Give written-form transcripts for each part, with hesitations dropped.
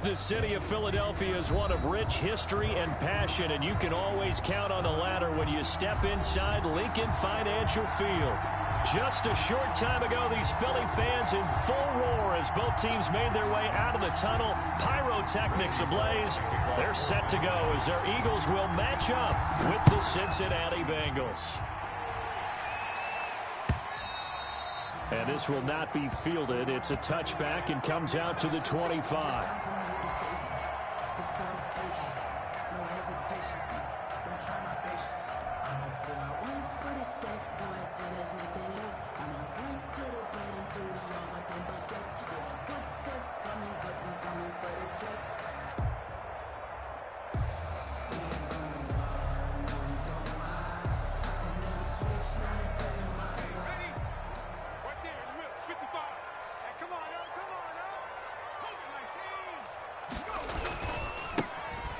The city of Philadelphia is one of rich history and passion, and you can always count on the latter when you step inside Lincoln Financial Field. Just a short time ago, these Philly fans in full roar as both teams made their way out of the tunnel. Pyrotechnics ablaze. They're set to go as their Eagles will match up with the Cincinnati Bengals. And this will not be fielded. It's a touchback and comes out to the 25.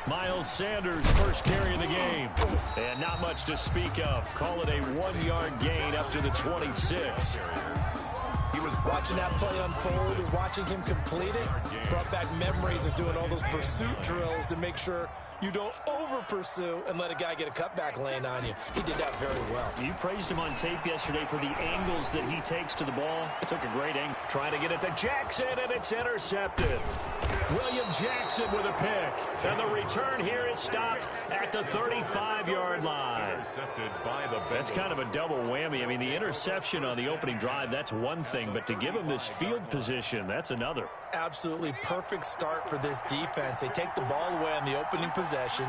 Miles Sanders first carry of the game. And not much to speak of. Call it a 1-yard gain up to the 26. He was watching that play unfold and watching him complete it. Brought back memories of doing all those pursuit drills to make sure you don't over-pursue and let a guy get a cutback lane on you. He did that very well. You praised him on tape yesterday for the angles that he takes to the ball. Took a great angle. Trying to get it to Jackson, and it's intercepted. William Jackson with a pick. And the return here is stopped at the 35-yard line. That's kind of a double whammy. I mean, the interception on the opening drive, that's one thing. But to give him this field position, that's another. Absolutely perfect start for this defense. They take the ball away on the opening possession.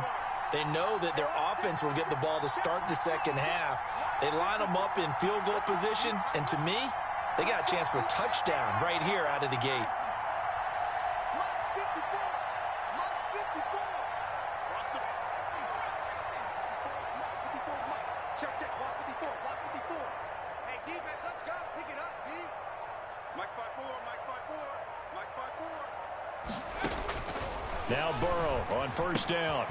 They know that their offense will get the ball to start the second half. They line them up in field goal position. And to me, they got a chance for a touchdown right here out of the gate. Now Burrow on first down.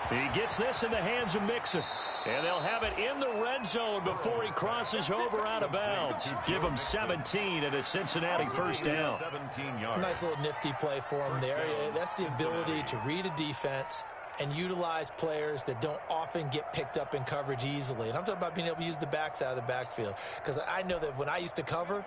He gets this in the hands of Mixon. And they'll have it in the red zone before he crosses over out of bounds. Give him 17 at a Cincinnati first down. Nice little nifty play for him there. That's the ability to read a defense and utilize players that don't often get picked up in coverage easily. And I'm talking about being able to use the backs out of the backfield. Because I know that when I used to cover,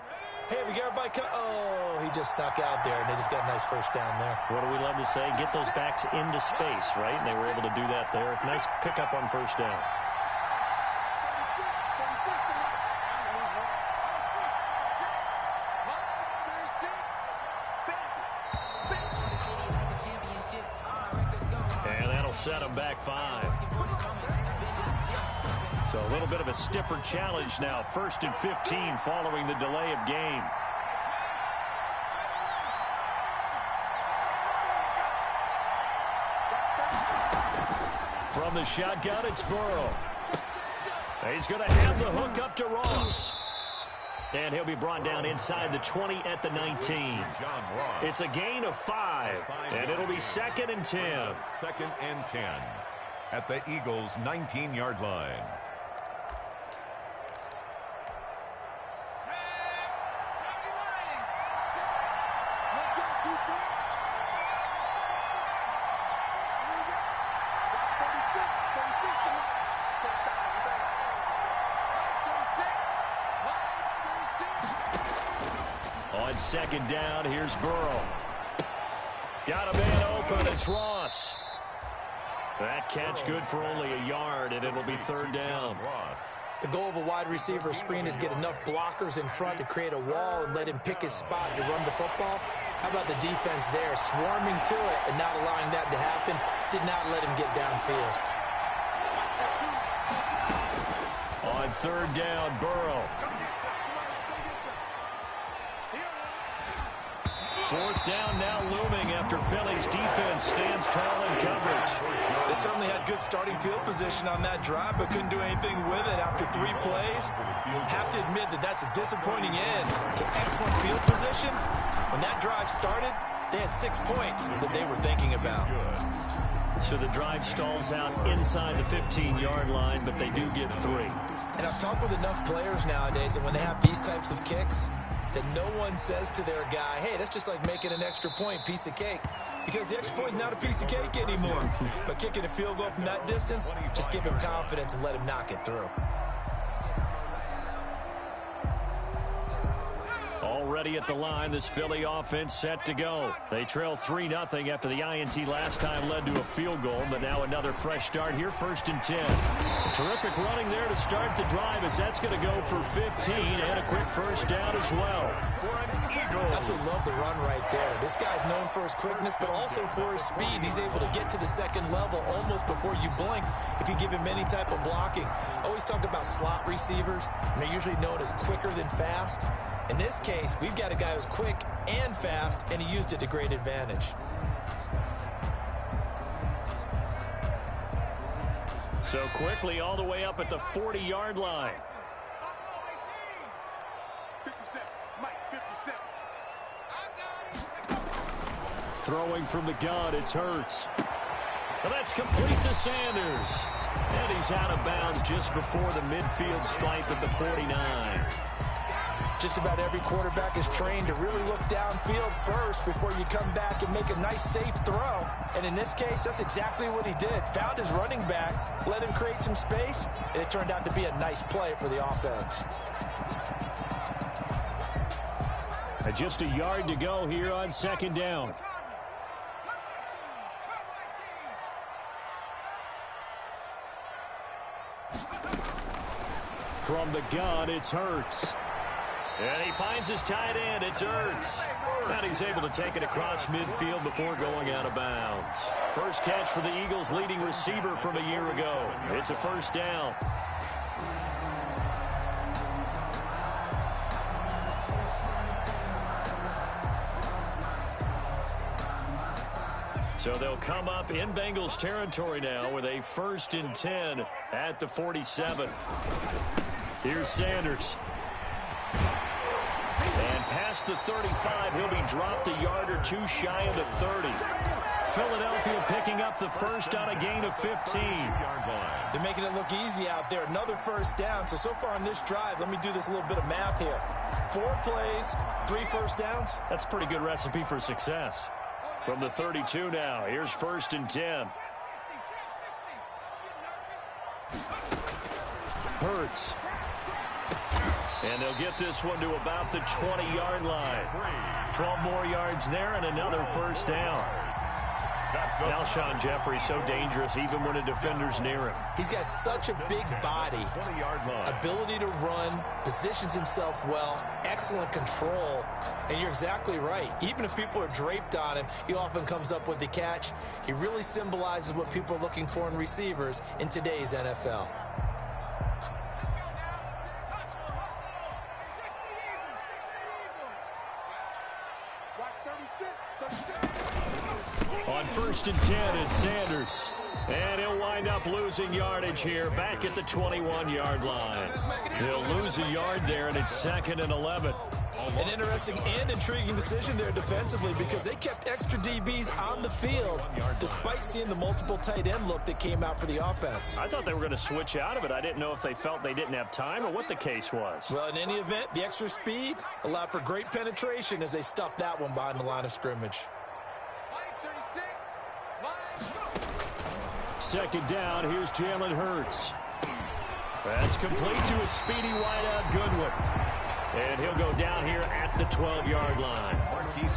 hey, we got everybody oh, he just snuck out there, and they just got a nice first down there. What do we love to say? Get those backs into space, right? And they were able to do that there. Nice pickup on first down. And that'll set them back 5. So a little bit of a stiffer challenge now. 1st and 15 following the delay of game. From the shotgun, it's Burrow. He's going to have the hook up to Ross. And he'll be brought down inside the 20 at the 19. It's a gain of 5. And it'll be 2nd and 10. 2nd and 10 at the Eagles' 19-yard line. On 2nd down, here's Burrow. Got a man open, it's Ross. That catch good for only a yard, and it'll be 3rd down. The goal of a wide receiver screen is get enough blockers in front to create a wall and let him pick his spot to run the football. How about the defense there, swarming to it and not allowing that to happen? Did not let him get downfield. On 3rd down, Burrow. 4th down now looming after Philly's defense stands tall in coverage. They certainly had good starting field position on that drive, but couldn't do anything with it after 3 plays. Have to admit that that's a disappointing end to excellent field position. When that drive started, they had 6 points that they were thinking about. So the drive stalls out inside the 15-yard line, but they do get 3. And I've talked with enough players nowadays that when they have these types of kicks, that no one says to their guy, hey, that's just like making an extra point, piece of cake. Because the extra point is not a piece of cake anymore. But kicking a field goal from that distance, just give him confidence and let him knock it through. Already at the line, this Philly offense set to go. They trail 3-0 after the INT last time led to a field goal, but now another fresh start here, 1st and 10. Terrific running there to start the drive as that's going to go for 15 and a quick first down as well. Absolutely love the run right there. This guy's known for his quickness, but also for his speed. He's able to get to the second level almost before you blink if you give him any type of blocking. I always talk about slot receivers, and they're usually known as quicker than fast. In this case, we've got a guy who's quick and fast, and he used it to great advantage. So quickly all the way up at the 40-yard line. 57, Mike, 57. Throwing from the gun, it's Hurts. Well, that's complete to Sanders. And he's out of bounds just before the midfield stripe at the 49. Just about every quarterback is trained to really look downfield first before you come back and make a nice, safe throw. And in this case, that's exactly what he did. Found his running back, let him create some space, and it turned out to be a nice play for the offense. And just a yard to go here on 2nd down. From the gun, it's Hurts. And he finds his tight end. It's Ertz. And he's able to take it across midfield before going out of bounds. First catch for the Eagles' leading receiver from a year ago. It's a first down. So they'll come up in Bengals territory now with a 1st and 10 at the 47. Here's Sanders. And past the 35, he'll be dropped a yard or two shy of the 30. Philadelphia picking up the first on a gain of 15. They're making it look easy out there. Another first down. So far on this drive, let me do this little bit of math here. 4 plays, 3 first downs. That's a pretty good recipe for success. From the 32 now, here's 1st and 10. Hurts. And they'll get this one to about the 20-yard line. 12 more yards there and another first down. Alshon Jeffrey so dangerous even when a defender's near him. He's got such a big body, ability to run, positions himself well, excellent control. And you're exactly right. Even if people are draped on him, he often comes up with the catch. He really symbolizes what people are looking for in receivers in today's NFL. On 1st and 10, it's Sanders. And he'll wind up losing yardage here back at the 21-yard line. He'll lose a yard there, and it's 2nd and 11. An interesting and intriguing decision there defensively because they kept extra DBs on the field despite seeing the multiple tight end look that came out for the offense. I thought they were going to switch out of it. I didn't know if they felt they didn't have time or what the case was. Well, in any event, the extra speed allowed for great penetration as they stuffed that one behind the line of scrimmage. 2nd down, here's Jalen Hurts. That's complete to a speedy wideout Goodwin. And he'll go down here at the 12-yard line.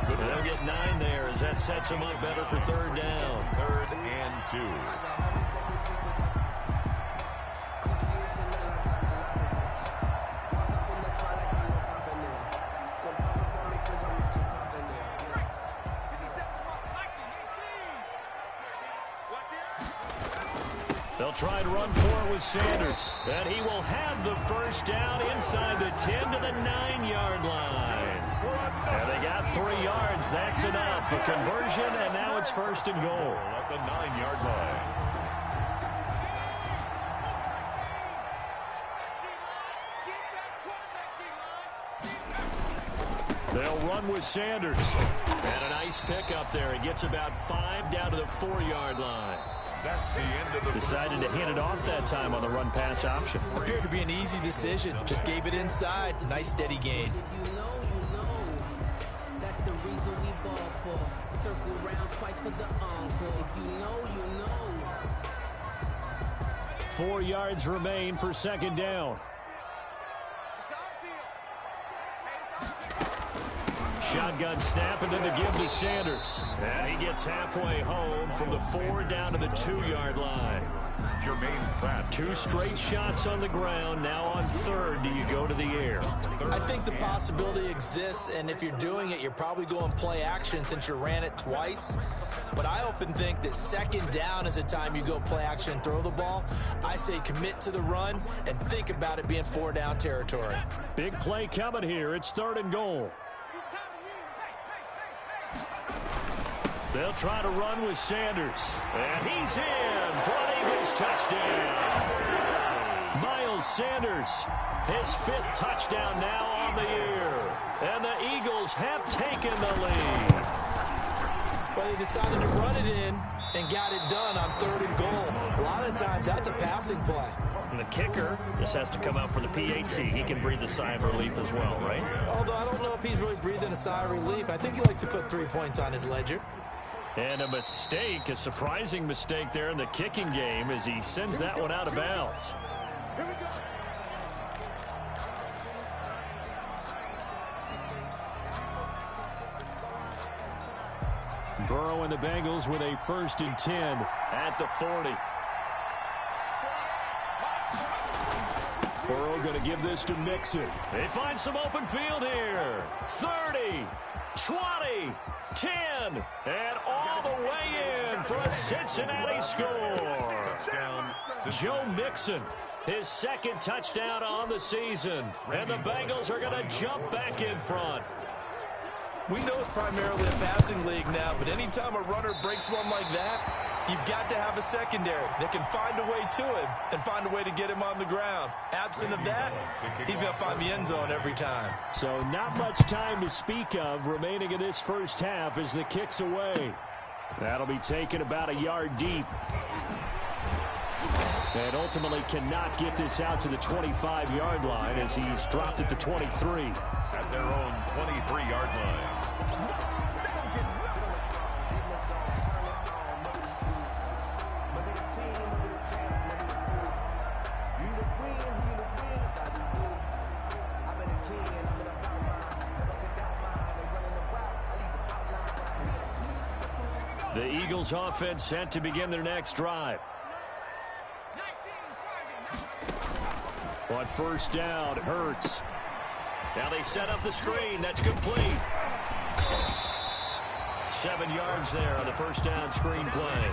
They'll get 9 there as that sets him up better for 3rd down. 3rd and 2. They'll try and run for it with Sanders. And he will have the first down inside the 10 to the 9-yard line. And they got 3 yards. That's enough. A conversion, and now it's 1st and goal. At the 9-yard line. They'll run with Sanders. And a nice pickup there. He gets about 5 down to the 4-yard line. That's the end of the Decided to hand it off that time on the run-pass option. Appeared to be an easy decision. Just gave it inside. Nice steady gain. reason we ball for. Circle round twice for the encore. If you know, you know. 4 yards remain for second down. Shotgun snap and then the give to Sanders. And he gets halfway home from the 4 down to the 2-yard line. Two straight shots on the ground. Now on third, do you go to the air? I think the possibility exists, and if you're doing it, you're probably going play action since you ran it twice. But I often think that second down is a time you go play action and throw the ball. I say commit to the run and think about it being 4 down territory. Big play coming here. It's 3rd and goal. They'll try to run with Sanders. And he's in for an Eagles touchdown. Miles Sanders, his 5th touchdown now on the year. And the Eagles have taken the lead. Well, they decided to run it in and got it done on 3rd and goal. A lot of times that's a passing play. And the kicker just has to come out for the PAT. He can breathe a sigh of relief as well, right? Although I don't know if he's really breathing a sigh of relief. I think he likes to put 3 points on his ledger. And a mistake, a surprising mistake there in the kicking game as he sends that one out of bounds. Here we go. Burrow and the Bengals with a 1st and 10 at the 40. Burrow going to give this to Mixon. They find some open field here. 30, 20, 10, and all the way in for a Cincinnati score. Joe Mixon, his 2nd touchdown on the season. And the Bengals are going to jump back in front. We know it's primarily a passing league now, but anytime a runner breaks one like that, you've got to have a secondary that can find a way to him and find a way to get him on the ground. Absent of that, he's going to find the end zone every time. So not much time to speak of remaining in this first half as the kick's away. That'll be taken about a yard deep. And ultimately cannot get this out to the 25-yard line as he's dropped at the 23. At their own 23-yard line. The Eagles offense set to begin their next drive. On 1st down, Hurts. Now they set up the screen. That's complete. 7 yards there on the 1st down screen play.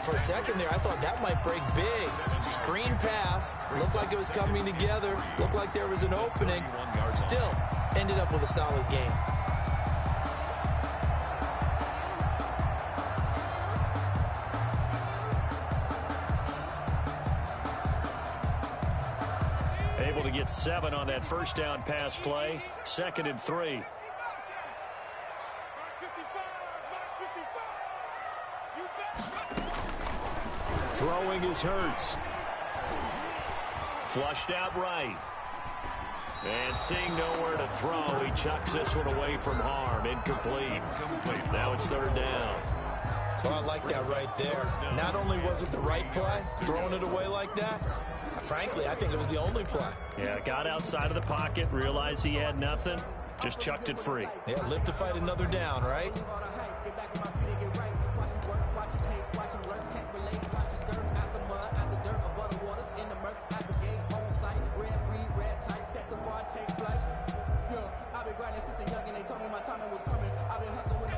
For a second there, I thought that might break big. Screen pass. Looked like it was coming together. Looked like there was an opening. Still, ended up with a solid game. Able to get 7 on that 1st down pass play. 2nd and 3. Throwing is Hurts. Flushed out right. And seeing nowhere to throw, he chucks this one away from harm. Incomplete. Now it's 3rd down. Well, I like that right there. Not only was it the right play, throwing it away like that, frankly, I think it was the only play. Yeah, got outside of the pocket, realized he had nothing, just chucked it free. Yeah, live to fight another down, right?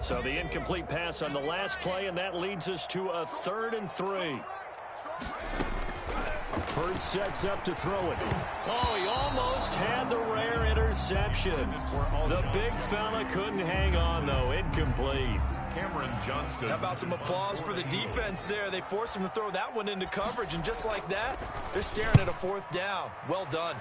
So the incomplete pass on the last play, and that leads us to a 3rd and 3. Hurts sets up to throw it. Oh, he almost had the rare interception. The big fella couldn't hang on, though. Incomplete. Cameron Johnston. How about some applause for the defense there? They forced him to throw that one into coverage, and just like that, they're staring at a 4th down. Well done.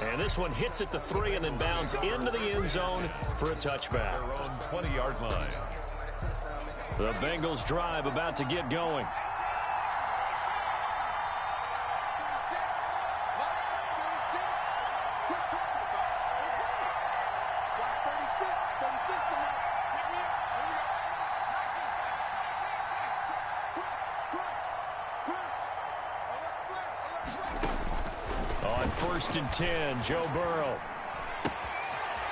And this one hits at the 3 and then bounds into the end zone for a touchback. Their own 20-yard line. The Bengals drive about to get going. first and 10. Joe Burrow.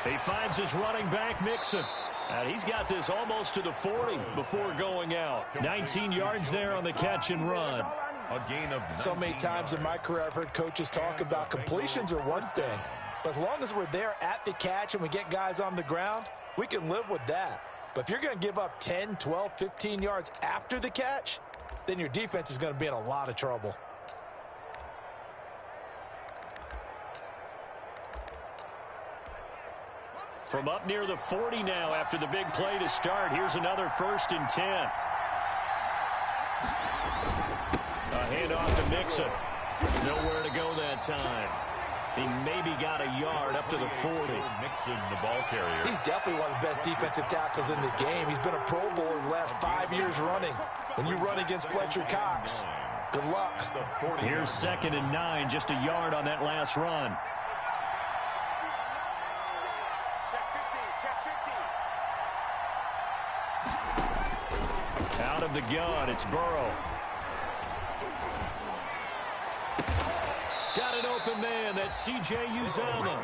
He finds his running back, Mixon. And he's got this almost to the 40 before going out. 19 yards there on the catch and run. A gain of 19. So many times in my career I've heard coaches talk about completions are one thing. But as long as we're there at the catch and we get guys on the ground, we can live with that. But if you're going to give up 10, 12, 15 yards after the catch, then your defense is going to be in a lot of trouble. From up near the 40 now after the big play to start. Here's another first and 10. A handoff to Mixon. Nowhere to go that time. He maybe got a yard up to the 40. Mixon, the ball carrier. He's definitely one of the best defensive tackles in the game. He's been a Pro Bowler the last 5 years running. When you run against Fletcher Cox, good luck. Here's 2nd and 9, just a yard on that last run. Out of the gun, it's Burrow. Got an open man, that's C.J. Uzomah.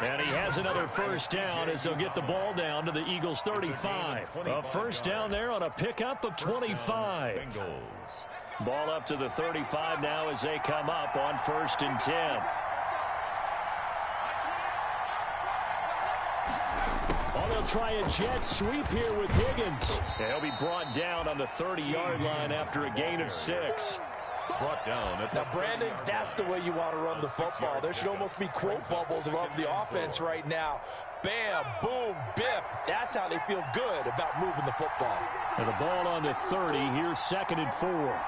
And he has another first down as they'll get the ball down to the Eagles' 35. A first down there on a pickup of 25. Ball up to the 35 now as they come up on 1st and 10. Oh, they'll try a jet sweep here with Higgins. And he'll be brought down on the 30-yard line after a gain of 6. Brought down at now, Brandon, that's the way you want to run the football. There should almost be quote bubbles above the offense right now. Bam, boom, biff. That's how they feel good about moving the football. And the ball on the 30. Here's 2nd and 4.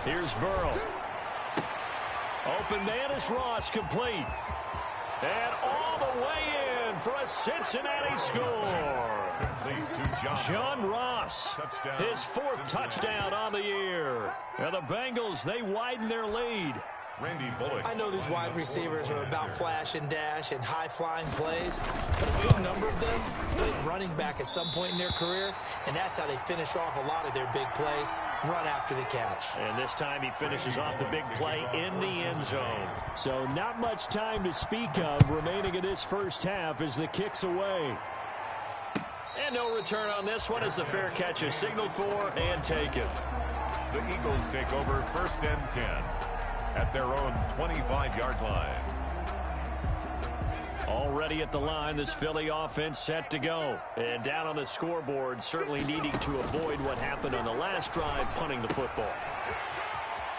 Here's Burrow. Open man is Ross, complete. And all the way in for a Cincinnati score. John Ross, his 4th touchdown on the year. And the Bengals, they widen their lead. Randy Bullock. I know these wide receivers are about flash and dash and high-flying plays, but a good number of them played running back at some point in their career, and that's how they finish off a lot of their big plays, run after the catch. And this time he finishes off the big play in the end zone. So not much time to speak of remaining in this first half as the kick's away. And no return on this one as the fair catch is signaled for and taken. The Eagles take over 1st and 10 at their own 25-yard line. Already at the line, this Philly offense set to go. And down on the scoreboard, certainly needing to avoid what happened on the last drive, punting the football.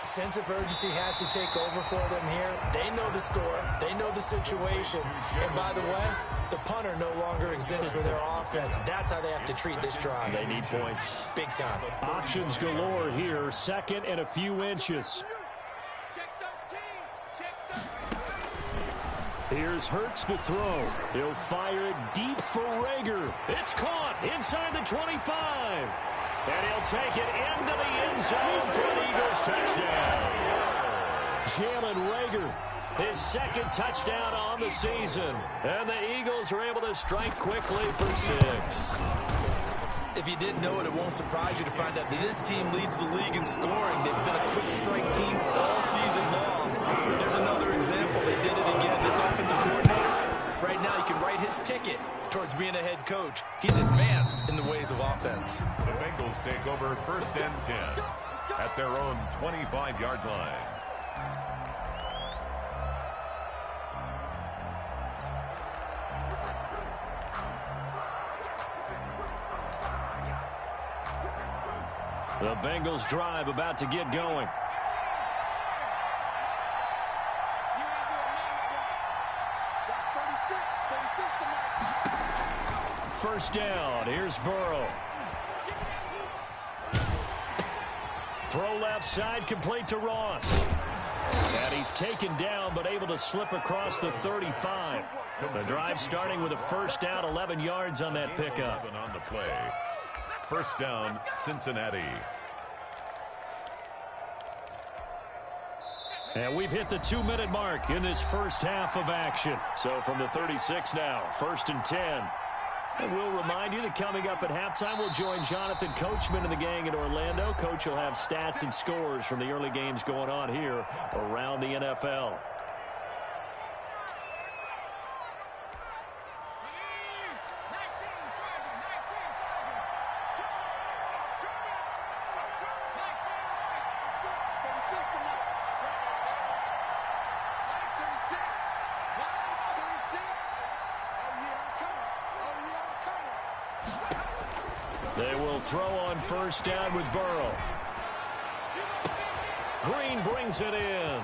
Sense of urgency has to take over for them here. They know the score. They know the situation. And by the way, the punter no longer exists for their offense. That's how they have to treat this drive. They need points. Big time. Options galore here. 2nd and a few inches. Here's Hurts to throw. He'll fire it deep for Rager. It's caught inside the 25. And he'll take it into the end zone for an Eagles touchdown. Jalen Rager, his 2nd touchdown on the season. And the Eagles are able to strike quickly for 6. If you didn't know it, it won't surprise you to find out that this team leads the league in scoring. They've been a quick strike team all season long. There's another example. They did it again. This offensive coordinator, right now, you can write his ticket towards being a head coach. He's advanced in the ways of offense. The Bengals take over 1st and 10 at their own 25-yard line. The Bengals drive about to get going. First down. Here's Burrow. Throw left side, complete to Ross. And he's taken down, but able to slip across the 35. The drive starting with a first down, 11 yards on that pickup. On the play. First down, Cincinnati. And we've hit the 2-minute mark in this first half of action. So from the 36 now, 1st and 10. And we'll remind you that coming up at halftime, we'll join Jonathan Coachman and the gang in Orlando. Coach will have stats and scores from the early games going on here around the NFL. They will throw on first down with Burrow. Green brings it in.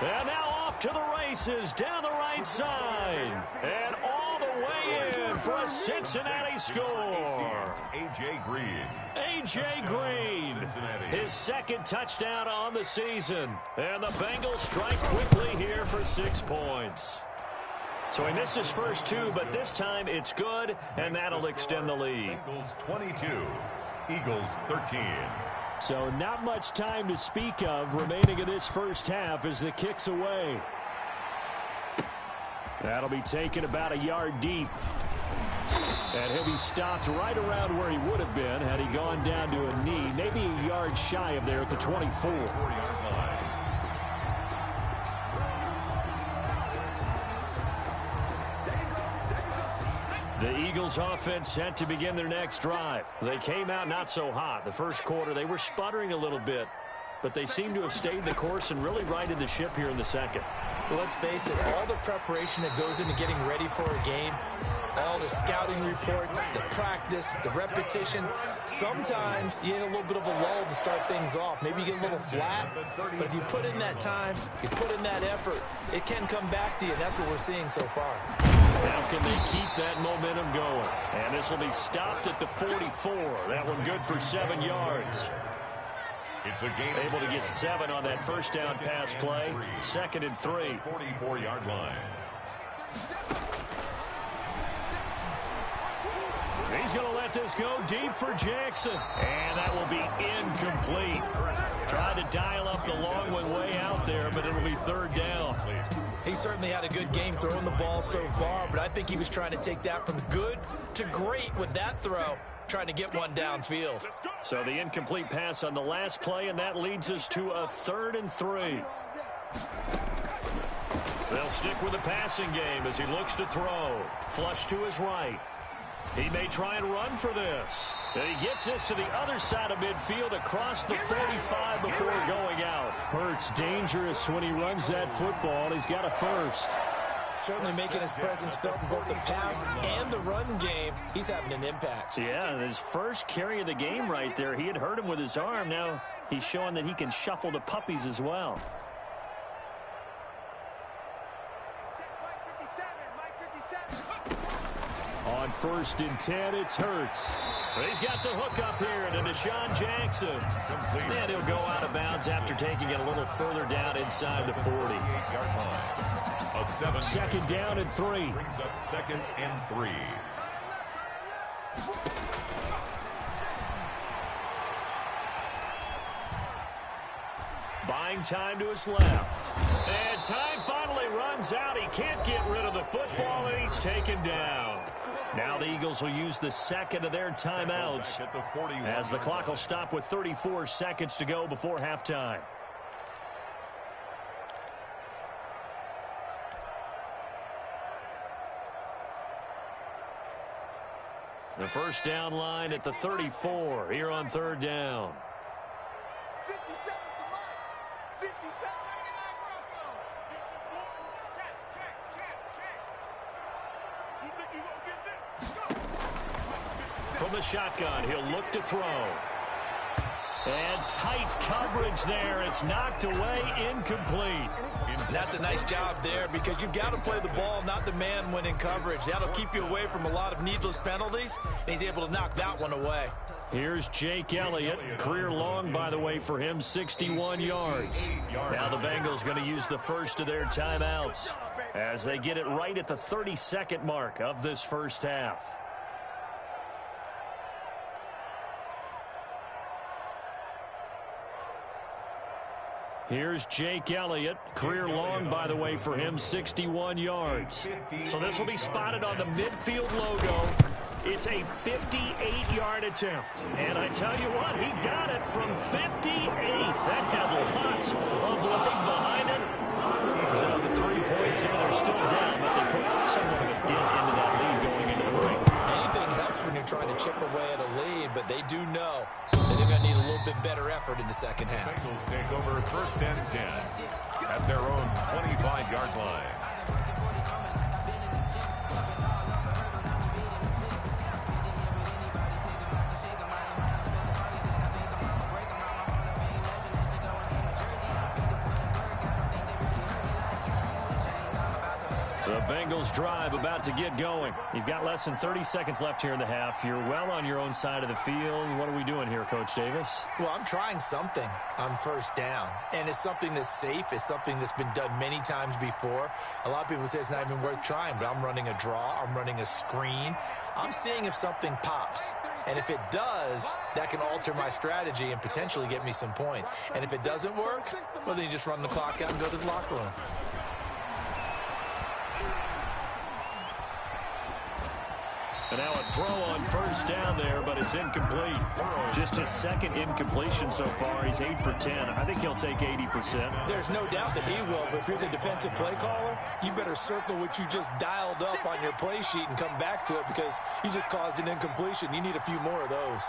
And now off to the races down the right side. And all the way in for a Cincinnati score. A.J. Green. A.J. Green, his second touchdown on the season. And the Bengals strike quickly here for 6 points. So he missed his first two, but this time it's good, and that'll extend the lead. Bengals 22, Eagles 13. So not much time to speak of remaining in this first half as the kick's away. That'll be taken about a yard deep. And he'll be stopped right around where he would have been had he gone down to a knee, maybe a yard shy of there at the 24. 4-yard line. The Eagles offense set to begin their next drive. They came out not so hot. The first quarter, they were sputtering a little bit, but they seem to have stayed the course and really righted the ship here in the second. Well, let's face it, all the preparation that goes into getting ready for a game, all the scouting reports, the practice, the repetition, sometimes you get a little bit of a lull to start things off. Maybe you get a little flat, but if you put in that time, you put in that effort, it can come back to you, and that's what we're seeing so far. How can they keep that momentum going? And this will be stopped at the 44. That one good for 7 yards. It's a game able to get 7 on that first down pass play. 2nd and 3. 44-yard line. He's going to let this go deep for Jackson. And that will be incomplete. Tried to dial up the long one way out there, but it'll be 3rd down. He certainly had a good game throwing the ball so far, but I think he was trying to take that from good to great with that throw, trying to get one downfield. So the incomplete pass on the last play, and that leads us to a 3rd and 3. They'll stick with the passing game as he looks to throw. Flush to his right. He may try and run for this. And he gets this to the other side of midfield across the 45 before going out. Hurts dangerous when he runs that football. He's got a first. Certainly making his presence felt in both the pass and the run game. He's having an impact. Yeah, his first carry of the game right there. He had hurt him with his arm. Now he's showing that he can shuffle the puppies as well. On 1st and 10, it's Hurts. He's got the hook up here to Deshaun Jackson. And he'll go out of bounds after taking it a little further down inside the 40. 8-yard line. A 2nd down and 3. Brings up 2nd and 3. Buying time to his left. And time finally runs out. He can't get rid of the football, and he's taken down. Now the Eagles will use the 2nd of their timeouts as the clock will stop with 34 seconds to go before halftime. The first down line at the 34 here on 3rd down. 57 for Mike. 57. You think you won't get this? From the shotgun, he'll look to throw. And tight coverage there. It's knocked away, incomplete. That's a nice job there because you've got to play the ball, not the man when in coverage. That'll keep you away from a lot of needless penalties, and he's able to knock that one away. Here's Jake Elliott. Career long, by the way, for him, 61 yards. Now the Bengals going to use the first of their timeouts as they get it right at the 32nd mark of this first half. Here's Jake Elliott. Career long, by the way, for him, 61 yards. So this will be spotted on the midfield logo. It's a 58-yard attempt. And I tell you what, he got it from 58. That has lots of leg behind it. So the 3 points here, they're still down, but they put somewhat of a dent into that lead going into the break. Anything helps when you're trying to chip away at a lead, but they do know that they're going to need a little bit better effort in the second half. Bengals take over first and 10 at their own 25-yard line. The Bengals drive about to get going. You've got less than 30 seconds left here in the half. You're well on your own side of the field. What are we doing here, Coach Davis? Well, I'm trying something on first down, and it's something that's safe. It's something that's been done many times before. A lot of people say it's not even worth trying, but I'm running a draw. I'm running a screen. I'm seeing if something pops. And if it does, that can alter my strategy and potentially get me some points. And if it doesn't work, well, then you just run the clock out and go to the locker room. And now a throw on first down there, but it's incomplete. Just his second incompletion so far. He's 8 for 10. I think he'll take 80%. There's no doubt that he will, but if you're the defensive play caller, you better circle what you just dialed up on your play sheet and come back to it because you just caused an incompletion. You need a few more of those.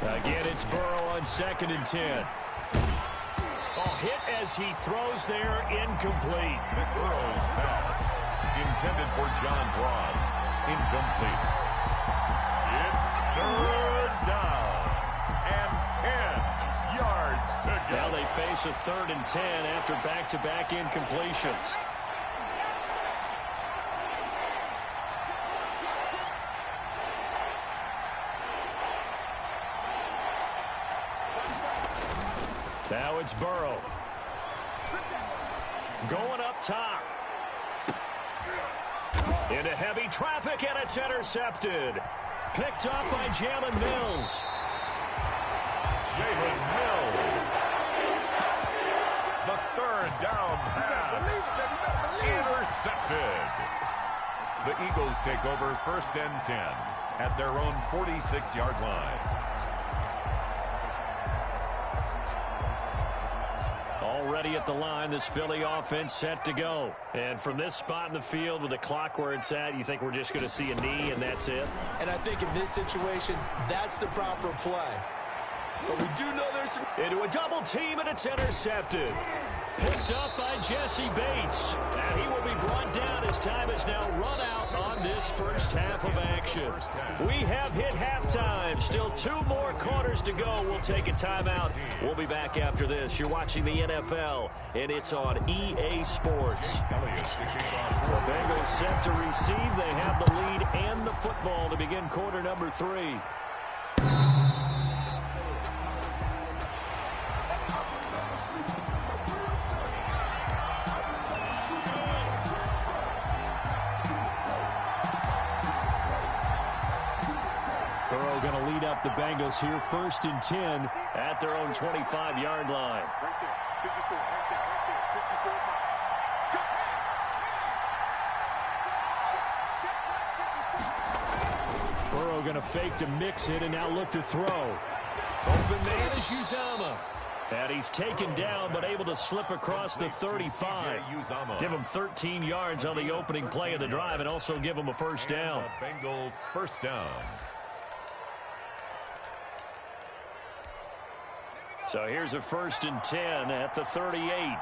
Again, it's Burrow on 2nd and 10. Hit as he throws there, incomplete. Burrow's pass, intended for John Ross, incomplete. It's 3rd down and 10 yards to go. Now they face a 3rd and 10 after back-to-back incompletions. Now it's Burrow. Going up top. Into heavy traffic, and it's intercepted. Picked up by Jalen Mills. Jalen Mills. The 3rd down pass. Intercepted. The Eagles take over 1st and 10 at their own 46-yard line. Already at the line, this Philly offense set to go. And from this spot in the field with the clock where it's at, you think we're just going to see a knee and that's it? And I think in this situation, that's the proper play. But we do know there's some... Into a double team, and it's intercepted. Picked up by Jesse Bates. And he will be brought down as time is now run out on this first half of action. We have hit halftime. Still 2 more quarters to go. We'll take a timeout. We'll be back after this. You're watching the NFL, and it's on EA Sports. The Bengals set to receive. They have the lead and the football to begin quarter number 3. Going to lead up the Bengals here 1st and 10 at their own 25-yard line. Burrow going to fake to mix it and now look to throw. Open man is Uzomah. And he's taken down but able to slip across the 35. Give him 13 yards on the opening play of the drive and also give him a first down. Bengal first down. So here's a 1st and 10 at the 38.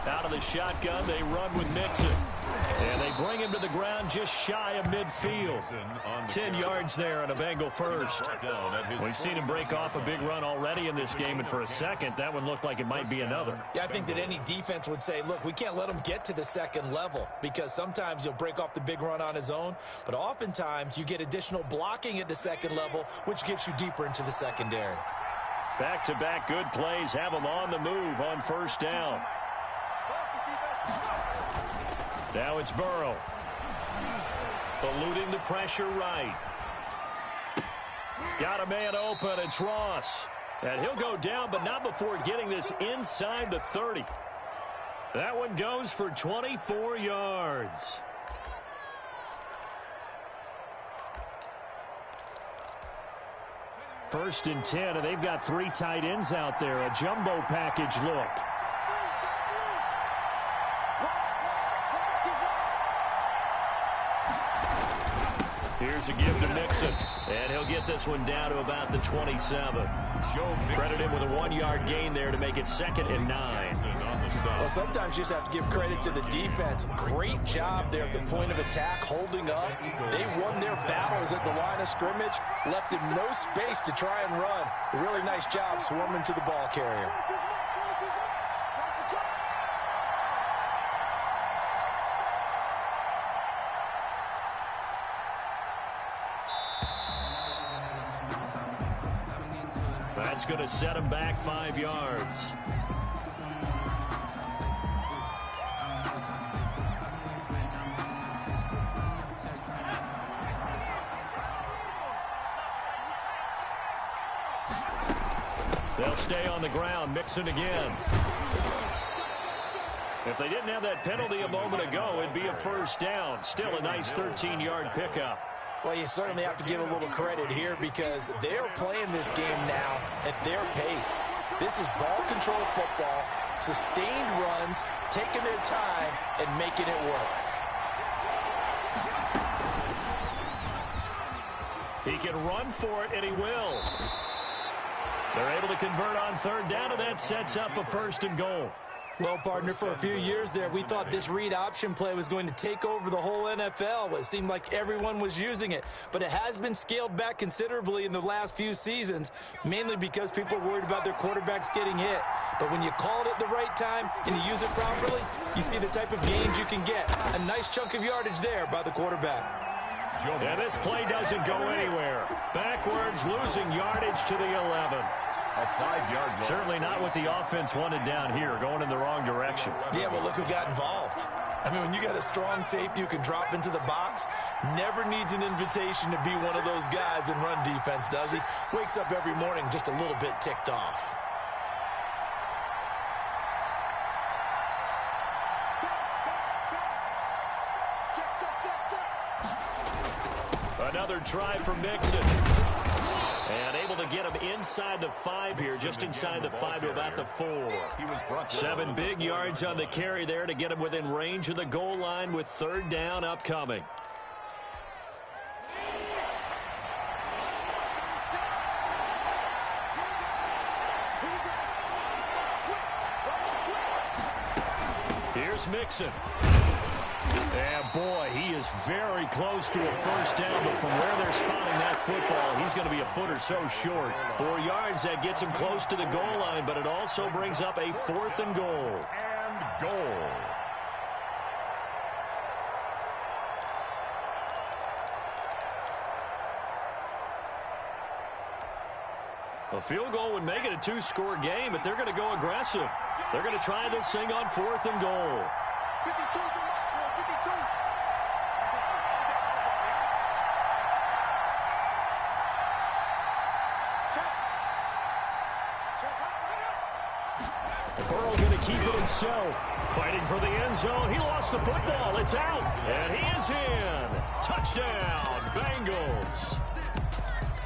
Out of the shotgun, they run with Mixon. And they bring him to the ground just shy of midfield. 10 yards there on a Bengal first. We've seen him break off a big run already in this game, and for a second, that one looked like it might be another. Yeah, I think that any defense would say, look, we can't let him get to the second level because sometimes he'll break off the big run on his own, but oftentimes you get additional blocking at the second level, which gets you deeper into the secondary. Back-to-back good plays have him on the move on first down. Now it's Burrow. Eluding the pressure right. Got a man open. It's Ross. And he'll go down, but not before getting this inside the 30. That one goes for 24 yards. First and 10, and they've got 3 tight ends out there. A jumbo package look. Here's a give to Mixon, and he'll get this one down to about the 27. Credit him with a 1-yard gain there to make it 2nd and 9. Well, sometimes you just have to give credit to the defense. Great job there at the point of attack, holding up. They won their battles at the line of scrimmage, left him no space to try and run. A really nice job swarming to the ball carrier. That's going to set him back 5 yards. They'll stay on the ground. Mixon again. If they didn't have that penalty a moment ago, it'd be a first down. Still a nice 13-yard pickup. Well, you certainly have to give a little credit here because they're playing this game now at their pace. This is ball control football, sustained runs, taking their time, and making it work. He can run for it, and he will. They're able to convert on 3rd down, and that sets up a 1st and goal. Well, partner, for a few years there, we thought this read option play was going to take over the whole NFL. It seemed like everyone was using it, but it has been scaled back considerably in the last few seasons, mainly because people are worried about their quarterbacks getting hit. But when you call it at the right time and you use it properly, you see the type of gains you can get. A nice chunk of yardage there by the quarterback. And this play doesn't go anywhere. Backwards, losing yardage to the 11. A 5-yard loss. Certainly not what the offense wanted down here, going in the wrong direction. Yeah, well, look who got involved. I mean, when you got a strong safety who can drop into the box, never needs an invitation to be one of those guys in run defense, does he? Wakes up every morning just a little bit ticked off. Another try for Mixon. And able to get him inside the 5 here, just inside the 5 to about the 4. 7 big yards on the carry there to get him within range of the goal line with 3rd down upcoming. Here's Mixon. And boy, he is very close to a 1st down, but from where they're spotting that football, he's going to be a foot or so short. 4 yards, that gets him close to the goal line, but it also brings up a 4th and goal. And goal. A field goal would make it a 2-score game, but they're going to go aggressive. They're going to try this thing on 4th and goal. 52. Burrow going to keep it himself. Fighting for the end zone. He lost the football. It's out. And he is in. Touchdown, Bengals.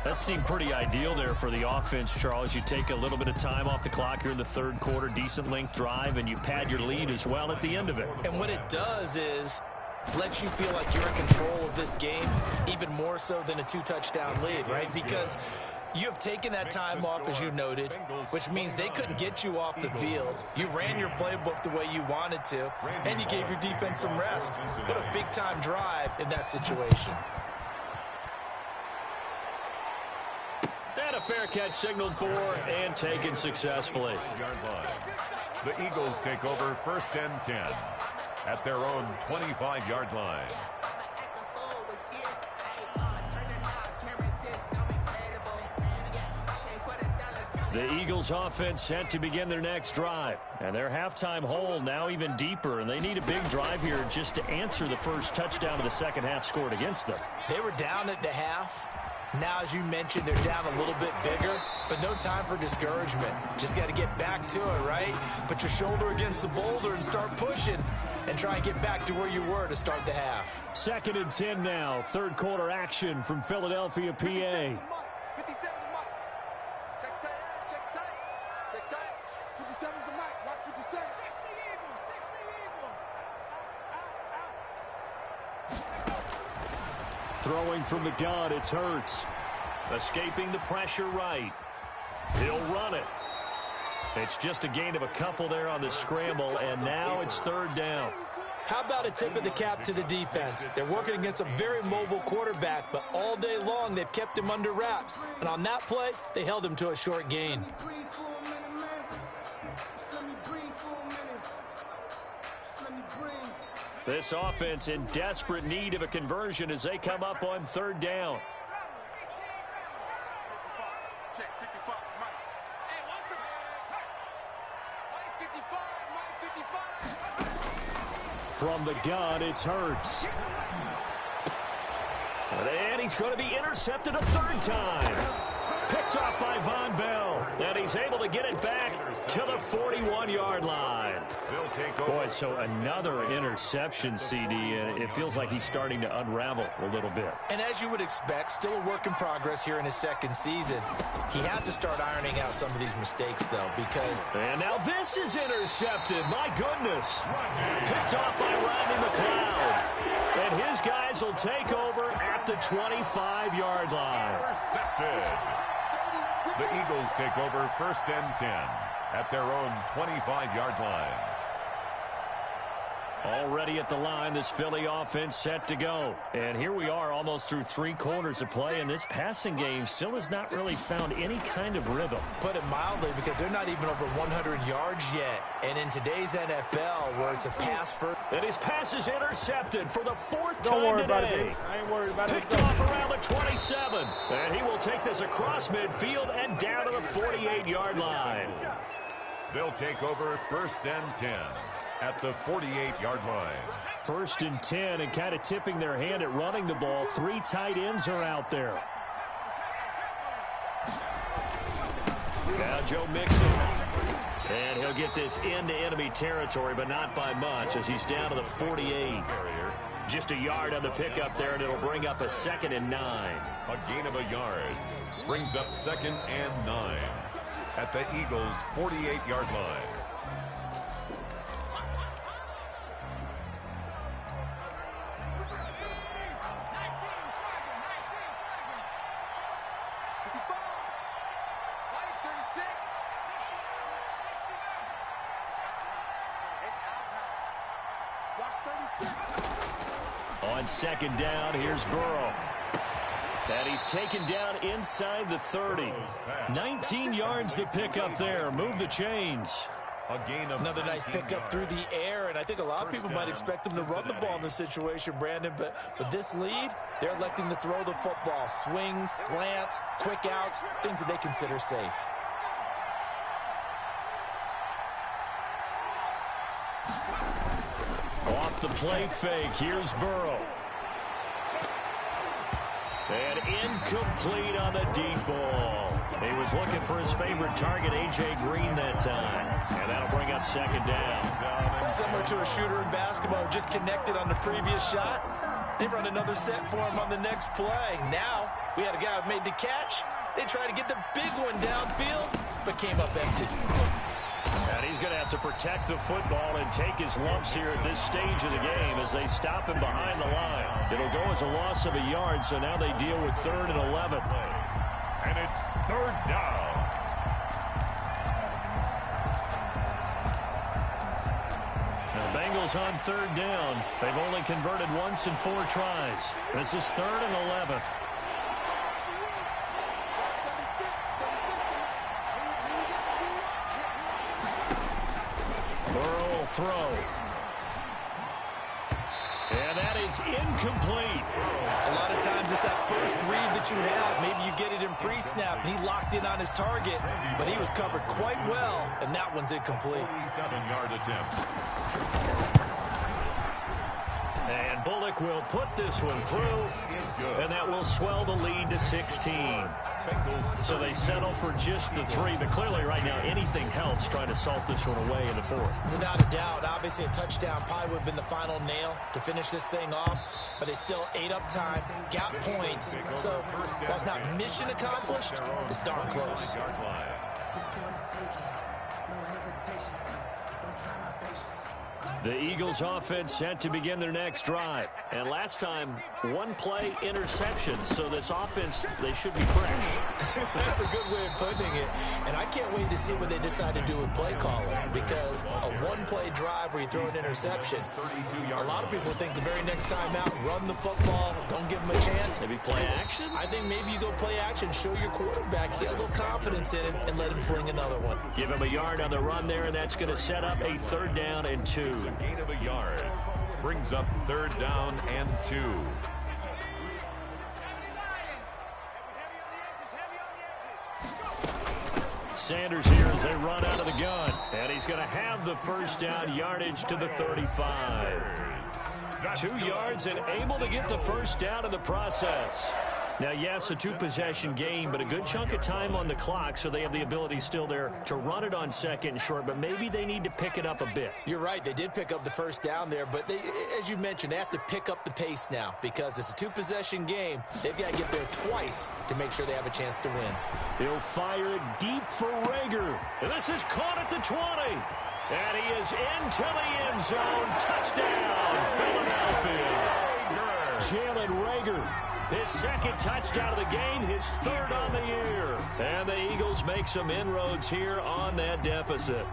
That seemed pretty ideal there for the offense, Charles. You take a little bit of time off the clock here in the 3rd quarter, decent length drive, and you pad your lead as well at the end of it. And what it does is lets you feel like you're in control of this game, even more so than a 2-touchdown lead, right? Because you have taken that time off, as you noted, which means they couldn't get you off the field. You ran your playbook the way you wanted to, and you gave your defense some rest. What a big-time drive in that situation. And a fair catch signaled for and taken successfully. The Eagles take over 1st and 10 at their own 25-yard line. The Eagles offense set to begin their next drive. And their halftime hole now even deeper, and they need a big drive here just to answer the first touchdown of the second half scored against them. They were down at the half. Now, as you mentioned, they're down a little bit bigger, but no time for discouragement. Just got to get back to it, right? Put your shoulder against the boulder and start pushing and try and get back to where you were to start the half. 2nd and 10 now. Third quarter action from Philadelphia, PA. Throwing from the gun, it's Hurts. Escaping the pressure right. He'll run it. It's just a gain of a couple there on the scramble, and now it's 3rd down. How about a tip of the cap to the defense? They're working against a very mobile quarterback, but all day long they've kept him under wraps. And on that play, they held him to a short gain. This offense in desperate need of a conversion as they come up on 3rd down. From the gun, it's Hurts. And he's going to be intercepted a 3rd time. Picked off by Von Bell. And he's able to get it back to the 41-yard line. Boy, so another interception, CD, and it feels like he's starting to unravel a little bit. And as you would expect, still a work in progress here in his 2nd season. He has to start ironing out some of these mistakes, though, because... And now this is intercepted. My goodness. Picked off by Rodney McLeod. And his guys will take over at the 25-yard line. Intercepted. The Eagles take over 1st and 10 at their own 25-yard line. Already at the line, this Philly offense set to go. And here we are almost through 3 quarters of play, and this passing game still has not really found any kind of rhythm. Put it mildly, because they're not even over 100 yards yet. And in today's NFL, where it's a pass first. And his pass is intercepted for the 4th time today. Don't worry about it, baby. I ain't worried about it. Picked off around the 27. And he will take this across midfield and down to the 48-yard line. They'll take over 1st and 10 at the 48-yard line. 1st and 10, and kind of tipping their hand at running the ball. 3 tight ends are out there. Now Joe Mixon. And he'll get this into enemy territory, but not by much, as he's down to the 48. Just a yard on the pickup there, and it'll bring up a 2nd and 9. A gain of a yard brings up 2nd and 9 at the Eagles' 48-yard line. On 2nd down, here's Burrow. And he's taken down inside the 30. 19 yards to pick up there. Move the chains. Another nice pickup through the air, and I think a lot of people might expect them to run the ball in this situation, Brandon, but with this lead, they're electing to throw the football. Swings, slants, quick outs, things that they consider safe. Off the play fake, here's Burrow. And incomplete on the deep ball. He was looking for his favorite target, A.J. Green, that time. And that'll bring up 2nd down. Similar to a shooter in basketball who just connected on the previous shot. They run another set for him on the next play. Now, we had a guy who made the catch. They tried to get the big one downfield, but came up empty. And he's going to have to protect the football and take his lumps here at this stage of the game as they stop him behind the line. It'll go as a loss of a yard, so now they deal with 3rd and 11. And it's 3rd down. Now, Bengals on 3rd down. They've only converted once in 4 tries. This is 3rd and 11. Burrow will throw. And that is incomplete. A lot of times it's that first read that you have. Maybe you get it in pre-snap, and he locked in on his target, but he was covered quite well, and that one's incomplete. 7-yard attempt. And Bullock will put this one through, and that will swell the lead to 16. So they settle for just the 3, but clearly right now anything helps trying to salt this one away in the 4th. Without a doubt, obviously a touchdown probably would have been the final nail to finish this thing off, but it's still ate up time, got points. So while it's not mission accomplished, it's darn close. The Eagles offense set to begin their next drive. And last time, 1 play interception. So this offense, they should be fresh. That's a good way of putting it. And I can't wait to see what they decide to do with play calling. Because a 1-play drive where you throw an interception, a lot of people think the very next time out, run the football, don't give them a chance. Maybe play action? I think maybe you go play action, show your quarterback, get a little confidence in it, and let him fling another one. Give him a yard on the run there, and that's going to set up a 3rd down and 2. Gain of a yard brings up 3rd down and 2. Sanders here as they run out of the gun. And he's going to have the 1st down yardage to the 35. 2 yards and able to get the 1st down in the process. Now, yes, a 2-possession game, but a good chunk of time on the clock, so they have the ability still there to run it on 2nd and short, but maybe they need to pick it up a bit. You're right. They did pick up the 1st down there, but they, as you mentioned, they have to pick up the pace now because it's a 2-possession game. They've got to get there twice to make sure they have a chance to win. He'll fire it deep for Rager. And this is caught at the 20. And he is into the end zone. Touchdown, Philadelphia. Jalen Rager. His 2nd touchdown of the game, his 3rd on the year. And the Eagles make some inroads here on that deficit.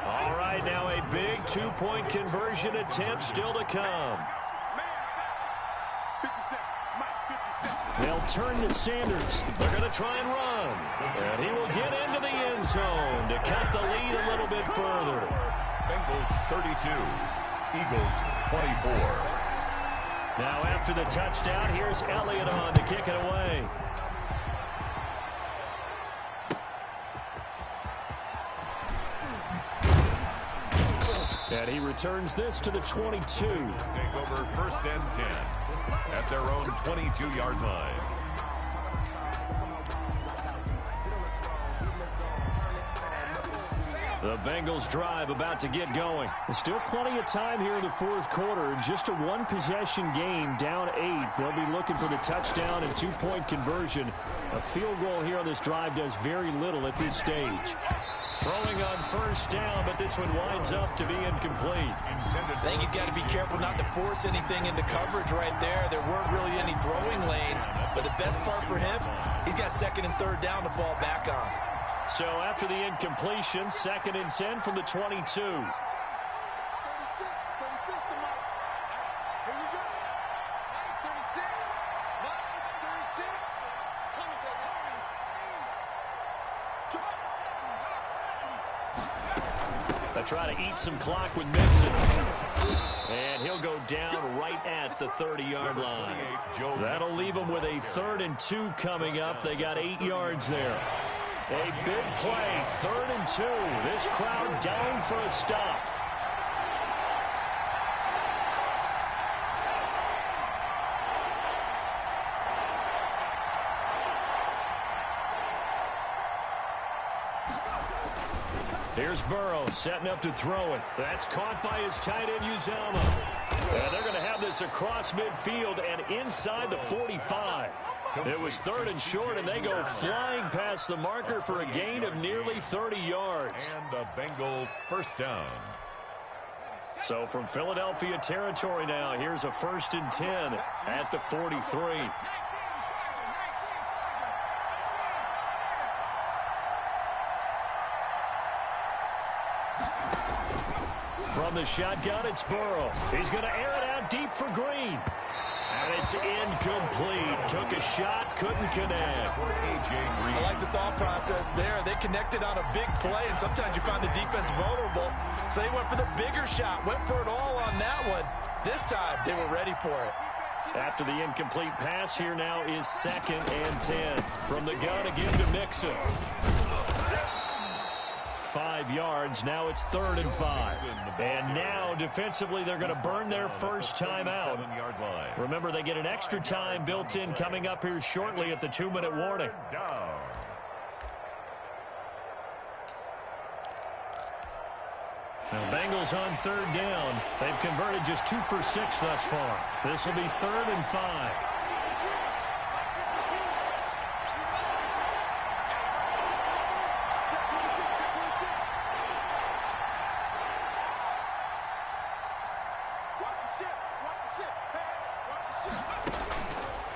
All right, now a big 2-point conversion attempt still to come. They'll turn to Sanders. They're going to try and run. And he will get into the end zone to cut the lead a little bit further. Bengals 32, Eagles 24. Now after the touchdown, here's Elliott on to kick it away. And he returns this to the 22. Take over 1st and 10 at their own 22-yard line. The Bengals drive about to get going. There's still plenty of time here in the 4th quarter. Just a 1-possession game, down 8. They'll be looking for the touchdown and 2-point conversion. A field goal here on this drive does very little at this stage. Throwing on 1st down, but this one winds up to be incomplete. I think he's got to be careful not to force anything into coverage right there. There weren't really any throwing lanes, but the best part for him, he's got 2nd and 3rd down to fall back on. So after the incompletion, 2nd and 10 from the 22. They try to eat some clock with Mixon. And he'll go down right at the 30-yard line. That'll leave them with a 3rd and 2 coming up. They got 8 yards there. A big play, 3rd and 2. This crowd dying for a stop. Here's Burrow setting up to throw it. That's caught by his tight end, Uzama. And they're going to have this across midfield and inside the 45. It was 3rd and short, and they go flying past the marker for a gain of nearly 30 yards. And a Bengal 1st down. So from Philadelphia territory now, here's a 1st and 10 at the 43. From the shotgun, it's Burrow. He's going to air it out deep for Green. And it's incomplete. Took a shot, couldn't connect. I like the thought process there. They connected on a big play, and sometimes you find the defense vulnerable. So they went for the bigger shot, went for it all on that one. This time, they were ready for it. After the incomplete pass, here now is 2nd and 10. From the gun again to Mixon. 5 yards. Now it's 3rd and 5. And now, defensively, they're going to burn their first timeout. Remember, they get an extra time built in coming up here shortly at the 2-minute warning. Now, Bengals on 3rd down. They've converted just 2 for 6 thus far. This will be 3rd and 5.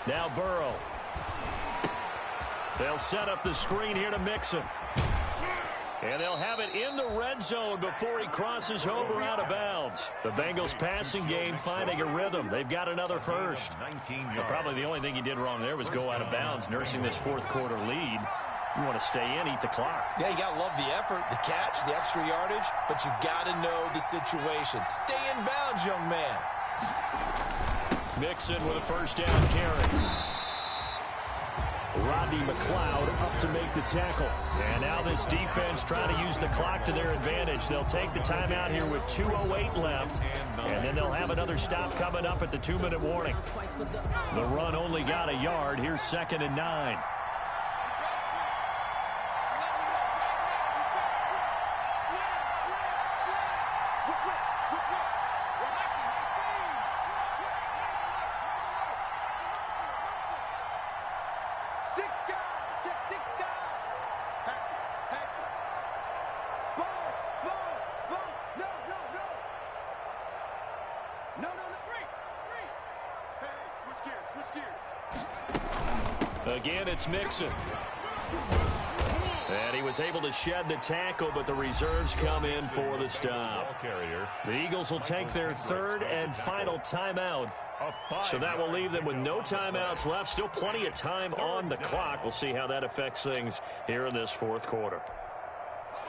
Now Burrow. They'll set up the screen here to Mixon. And they'll have it in the red zone before he crosses over out of bounds. The Bengals passing game finding a rhythm. They've got another first. But probably the only thing he did wrong there was go out of bounds, nursing this 4th quarter lead. You want to stay in, eat the clock. Yeah, you got to love the effort, the catch, the extra yardage, but you got to know the situation. Stay in bounds, young man. Mixon with a first down carry. Rodney McLeod up to make the tackle. And now this defense trying to use the clock to their advantage. They'll take the timeout here with 2:08 left. And then they'll have another stop coming up at the 2-minute warning. The run only got a yard. Here's 2nd and 9. Again, it's Mixon. And he was able to shed the tackle, but the reserves come in for the stop. The Eagles will take their 3rd and final timeout. So that will leave them with no timeouts left. Still plenty of time on the clock. We'll see how that affects things here in this 4th quarter.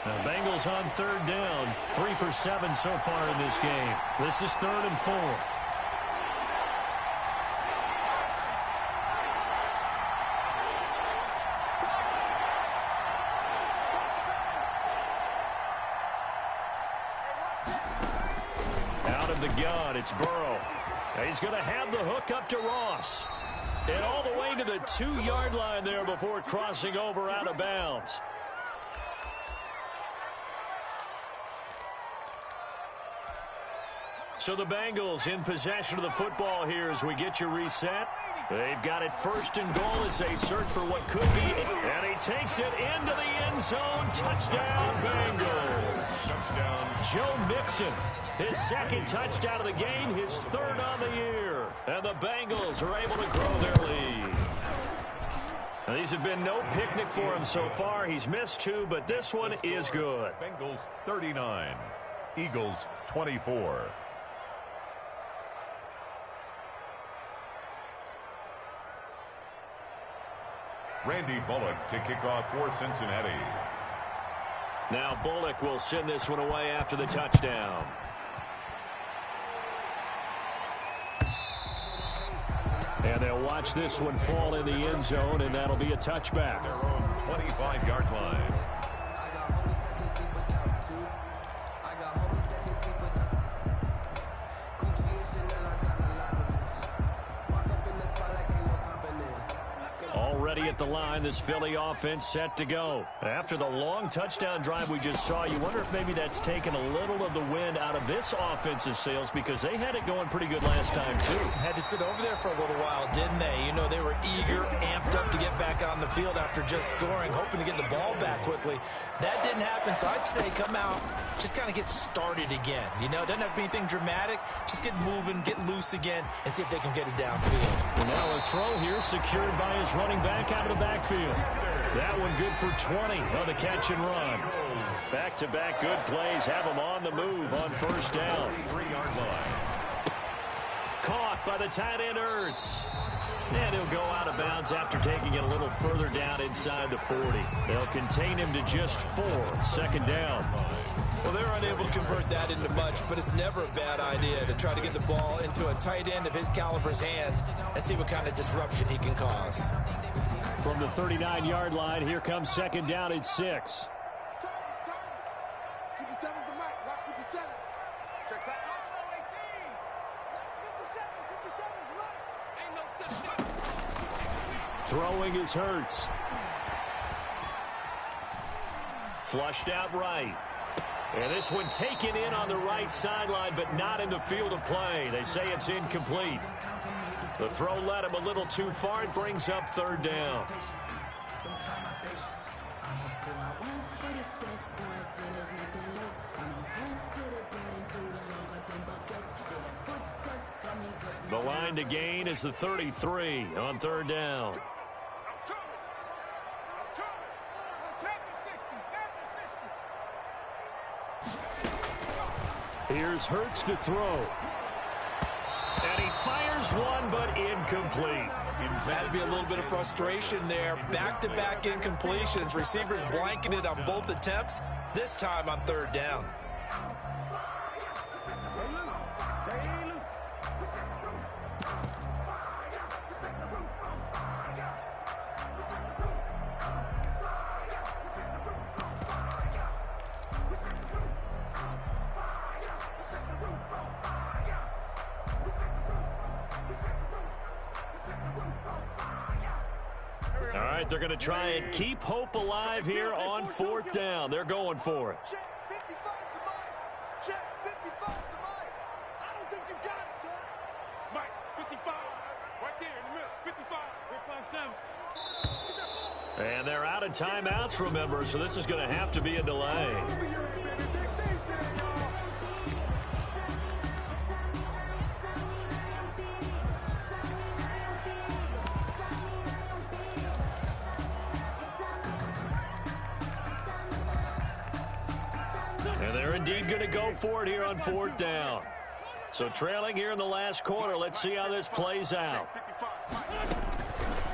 Now, Bengals on 3rd down. 3 for 7 so far in this game. This is 3rd and 4. Gun. It's Burrow. He's going to have the hook up to Ross. And all the way to the 2-yard line there before crossing over out of bounds. So the Bengals in possession of the football here as we get you reset. They've got it 1st and goal as they search for what could be. And he takes it into the end zone. Touchdown, Bengals. Joe Mixon. His 2nd touchdown of the game, his 3rd on the year. And the Bengals are able to grow their lead. Now, these have been no picnic for him so far. He's missed 2, but this one is good. Bengals 39, Eagles 24. Randy Bullock to kick off for Cincinnati. Now Bullock will send this one away after the touchdown. And they'll watch this one fall in the end zone, and that'll be a touchback. Their own 25-yard line. Already at the line, this Philly offense set to go. After the long touchdown drive we just saw, you wonder if maybe that's taken a little of the wind out of this offensive sails because they had it going pretty good last time, too. Had to sit over there for a little while, didn't they? You know, they were eager, amped up to get back on the field after just scoring, hoping to get the ball back quickly. That didn't happen, so I'd say come out, just kind of get started again. You know, it doesn't have to be anything dramatic. Just get moving, get loose again, and see if they can get it downfield. Well, now a throw here secured by his running back out of the backfield. That one good for 20 on the catch and run. Back-to-back good plays have them on the move on 1st down. 3-yard line. Caught by the tight end Ertz. And he'll go out of bounds after taking it a little further down inside the 40. They'll contain him to just 4. Second down. Well, they're unable to convert that into much, but it's never a bad idea to try to get the ball into a tight end of his caliber's hands and see what kind of disruption he can cause. From the 39-yard line, here comes second down at 6. 57's the mic. Watch 57. Check back. 18. That's 57. 57's mic. Ain't no such thing. Throwing is Hurts. Flushed out right. And this one taken in on the right sideline, but not in the field of play. They say it's incomplete. The throw led him a little too far. It brings up third down. The line to gain is the 33 on third down. Here's Hurts to throw. And he fires one, but incomplete. Has to be a little bit of frustration there. Back-to-back incompletions. Receivers blanketed on both attempts, this time on third down. All right, they're going to try and keep hope alive here on fourth down. They're going for it. Check 55 to Mike. Check 55 to Mike. I don't think you got it, son. Mike, 55. Right there in the middle. 55. We're 5-7. And they're out of timeouts, remember, so this is going to have to be a delay. And they're indeed going to go for it here on fourth down. So trailing here in the last quarter. Let's see how this plays out.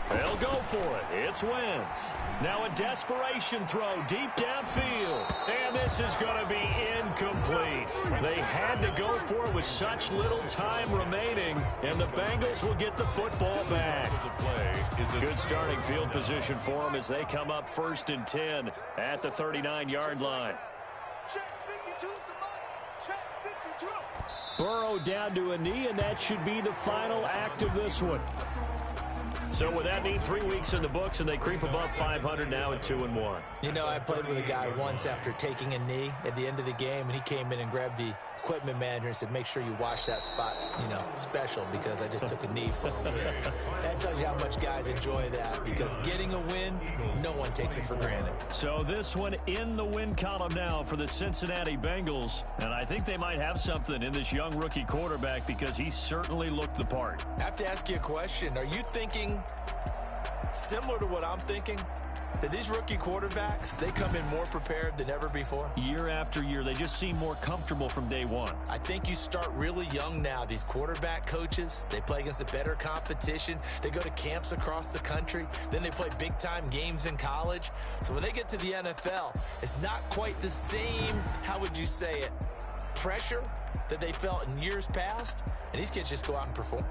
They'll go for it. It's Wentz. Now a desperation throw deep downfield. And this is going to be incomplete. They had to go for it with such little time remaining. And the Bengals will get the football back. Good starting field position for them as they come up 1st and 10 at the 39-yard line. Check 52 to Mike. Check 52. Burrow down to a knee, and that should be the final act of this one. So with that neat 3 weeks in the books, and they creep above 500 now at 2-1. You know, I played with a guy once after taking a knee at the end of the game, and he came in and grabbed the equipment manager and said, make sure you watch that spot, you know, special, because I just took a knee for a win. That tells you how much guys enjoy that, because getting a win, no one takes it for granted. So this one in the win column now for the Cincinnati Bengals, and I think they might have something in this young rookie quarterback because he certainly looked the part. I have to ask you a question. Are you thinking similar to what I'm thinking? That these rookie quarterbacks, they come in more prepared than ever before? Year after year, they just seem more comfortable from day one. I think you start really young now. These quarterback coaches, they play against a better competition. They go to camps across the country. Then they play big-time games in college. So when they get to the NFL, it's not quite the same, how would you say it, pressure that they felt in years past. And these kids just go out and perform.